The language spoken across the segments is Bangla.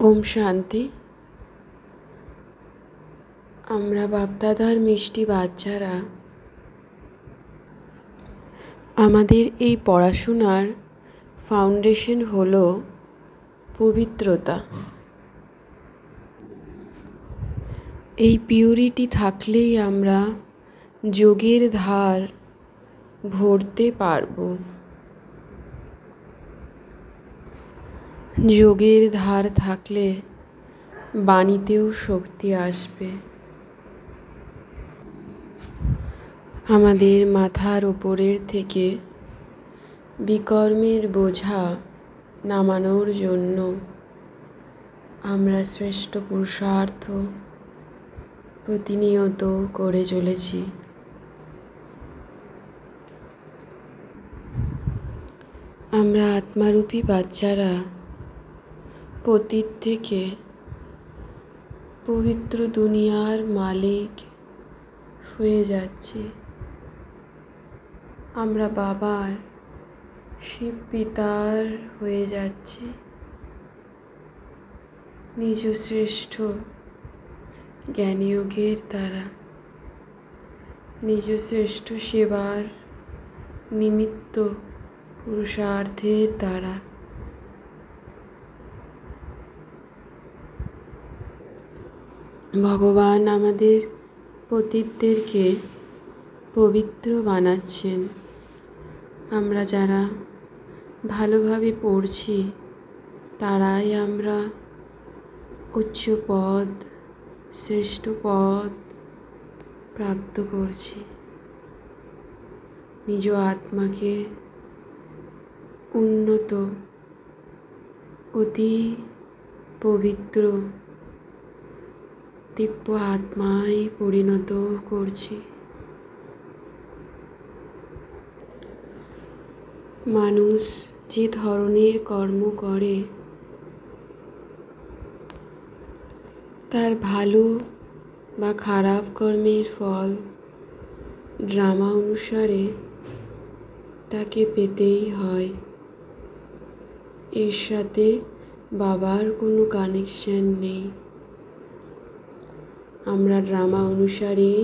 ওম শান্তি। আমরা বাপদাদার মিষ্টি বাচ্চারা আমাদের এই পড়াশোনার ফাউন্ডেশন হলো পবিত্রতা। এই পিউরিটি থাকলেই আমরা যোগের ধার ভরতে পারব। যোগের ধার থাকলে বাণীতেও শক্তি আসবে। আমাদের মাথার ওপরের থেকে বিকর্মের বোঝা নামানোর জন্য আমরা শ্রেষ্ঠ পুরুষার্থ প্রতিনিয়ত করে চলেছি। আমরা আত্মারূপী বাচ্চারা পতীত থেকে পবিত্র দুনিয়ার মালিক হয়ে যাচ্ছি। আমরা বাবার শিব পিতার হয়ে যাচ্ছি। নিজ শ্রেষ্ঠ জ্ঞানযোগের দ্বারা, নিজ শ্রেষ্ঠ সেবার নিমিত্ত পুরুষার্থের দ্বারা ভগবান আমাদের পতীতদেরকে পবিত্র বানাচ্ছেন। আমরা যারা ভালোভাবে পড়ছি তারাই আমরা উচ্চ পদ, শ্রেষ্ঠ পদ প্রাপ্ত করছি। নিজ আত্মাকে উন্নত, অতি পবিত্র দিব্য আত্মায় পরিণত করছি। মানুষ যে ধরনের কর্ম করে তার ভালো বা খারাপ কর্মের ফল ড্রামা অনুসারে তাকে পেতেই হয়। এর সাথে বাবার কোনো কানেকশন নেই। আমরা ড্রামা অনুসারেই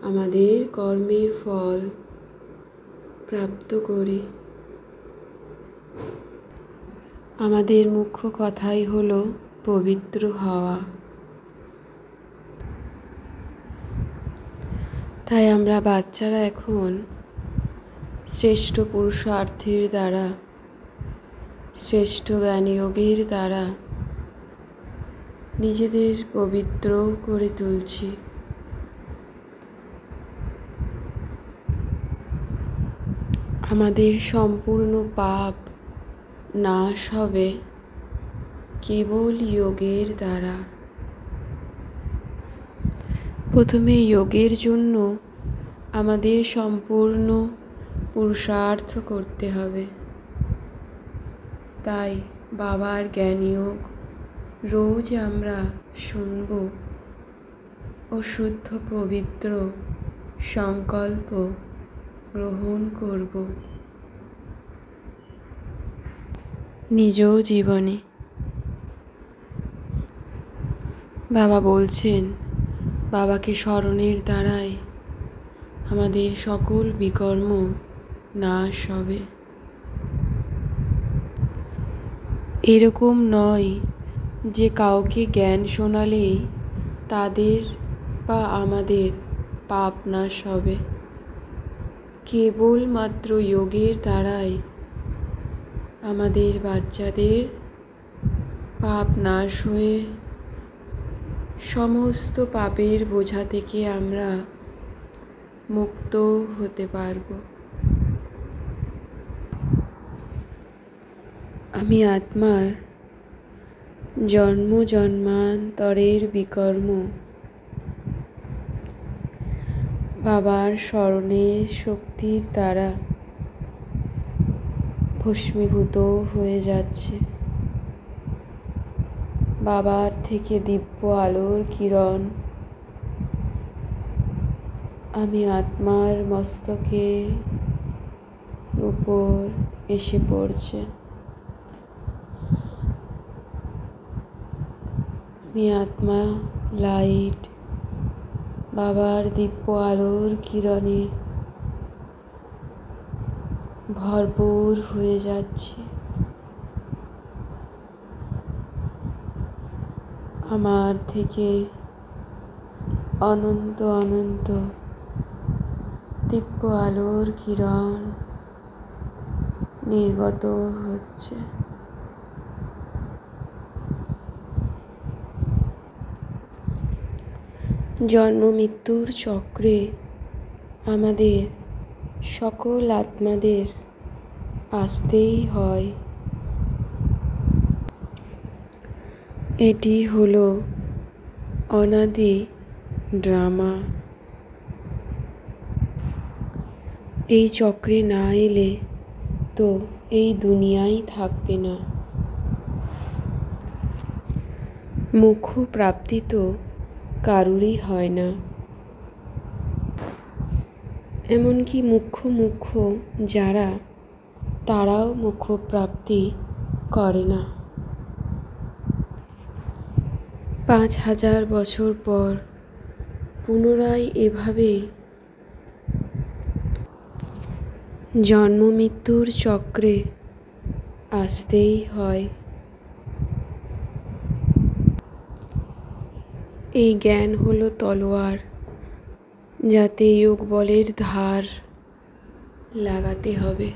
আমাদের কর্মের ফল প্রাপ্ত করি। আমাদের মুখ্য কথাই হলো পবিত্র হওয়া। তাই আমরা বাচ্চারা এখন শ্রেষ্ঠ পুরুষার্থের দ্বারা, শ্রেষ্ঠ জ্ঞানযোগের দ্বারা নিজেদের পবিত্র করে তুলছি। আমাদের সম্পূর্ণ পাপ নাশ হবে কেবল যোগের দ্বারা। প্রথমে যোগের জন্য আমাদের সম্পূর্ণ পুরুষার্থ করতে হবে। তাই বাবার জ্ঞানযোগ রোজ আমরা শুনব ও শুদ্ধ পবিত্র সংকল্প গ্রহণ করব নিজ জীবনে। বাবা বলছেন, বাবাকে স্মরণের দ্বারাই আমাদের সকল বিকর্ম নাশ হবে। এরকম নয় যে কাউকে জ্ঞান শোনালেই তাদের বা আমাদের পাপ নাশ হবে। কেবলমাত্র যোগের দ্বারাই আমাদের বাচ্চাদের পাপ নাশ হয়ে সমস্ত পাপের বোঝা থেকে আমরা মুক্ত হতে পারব। আমি আত্মার জন্ম জন্মান্তরের বিকর্ম বাবার স্মরণের শক্তির দ্বারা ভস্মীভূত হয়ে যাচ্ছে। বাবার থেকে দিব্য আলোর কিরণ আমি আত্মার মস্তকের উপর এসে পড়ছে। আমি আত্মা লাইট বাবার দিব্য আলোর কিরণে ভরপুর হয়ে যাচ্ছে। আমার থেকে অনন্ত অনন্ত দিব্য আলোর কিরণ নির্গত হচ্ছে। জন্ম মৃত্যুর চক্রে আমাদের সকল আত্মাদের আসতেই হয়। এটি হলো অনাদি ড্রামা। এই চক্রে না এলে তো এই দুনিয়াই থাকবে না। মোক্ষ প্রাপ্তি তো কারুরই হয় না, এমনকি মুখ্য যারা তারাও মোক্ষ প্রাপ্তি করে না। 5000 বছর পর পুনরায় এভাবে জন্ম মৃত্যুর চক্রে আসতেই হয়। এই জ্ঞান হলো তলোয়ার, যাতে যোগ বলের ধার লাগাতে হবে।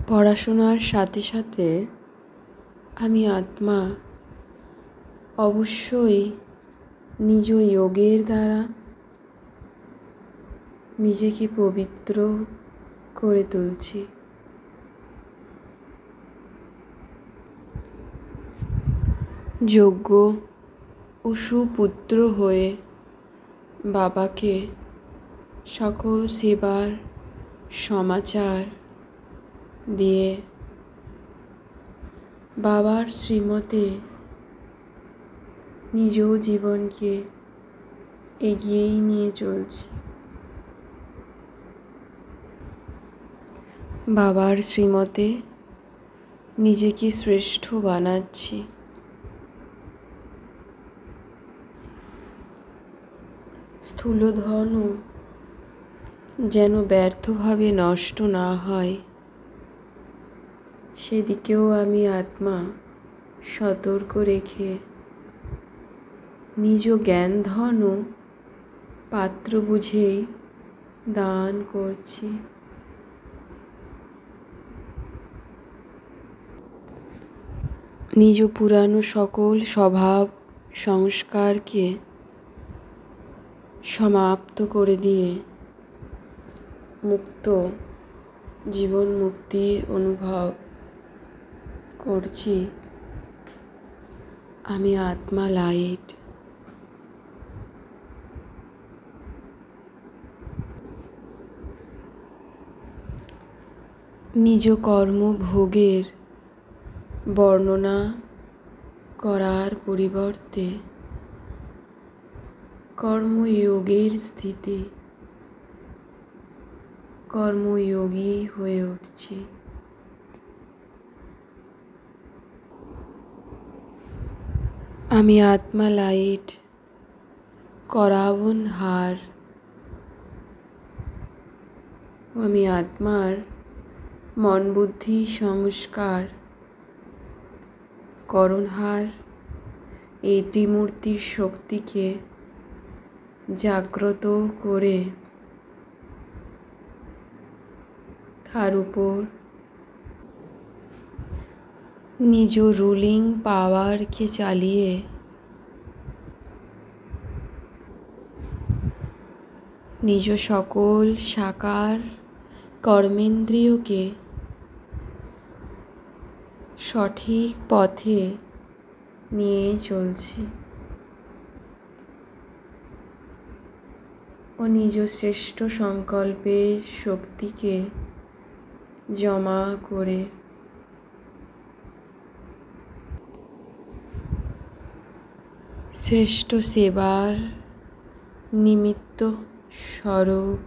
পড়াশোনার সাথে সাথে আমি আত্মা অবশ্যই নিজ যোগের দ্বারা নিজেকে পবিত্র করে তুলছি। যোগ্য ও সুপুত্র হয়ে বাবাকে সকল সেবার সমাচার দিয়ে বাবার শ্রীমতে নিজ জীবনকে এগিয়েই নিয়ে চলছি। বাবার শ্রীমতে নিজেকে শ্রেষ্ঠ বানাচ্ছি। স্থূলধনও যেন ব্যর্থভাবে নষ্ট না হয়, সেদিকেও আমি আত্মা সতর্ক রেখে নিজ জ্ঞানধনও পাত্র বুঝেই দান করছি। নিজ পুরানো সকল স্বভাব সংস্কারকে সমাপ্ত করে দিয়ে মুক্ত জীবন মুক্তির অনুভব করছি। আমি আত্মা লাইট। নিজ কর্মভোগের বর্ণনা করার পরিবর্তে কর্মযোগের স্থিতি কর্মযোগী হয়ে উঠছি। আমি আত্মা লাইট করাবন হার। আমি আত্মার মন বুদ্ধি সংস্কার করণহার এই ত্রিমূর্তির শক্তিকে জাগ্রত করে তার উপর নিজ রুলিং পাওয়ারকে চালিয়ে নিজ সকল সাকার কর্মেন্দ্রিয়কে সঠিক পথে নিয়ে চলছি ও নিজ শ্রেষ্ঠ সংকল্পের শক্তিকে জমা করে শ্রেষ্ঠ সেবার নিমিত্ত স্বরূপ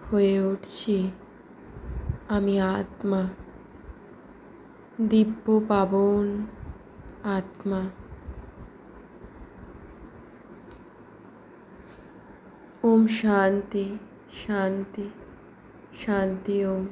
হয়ে উঠছি। আমি আত্মা দিব্য পাবন আত্মা। ওম শান্তি শান্তি শান্তি ওম।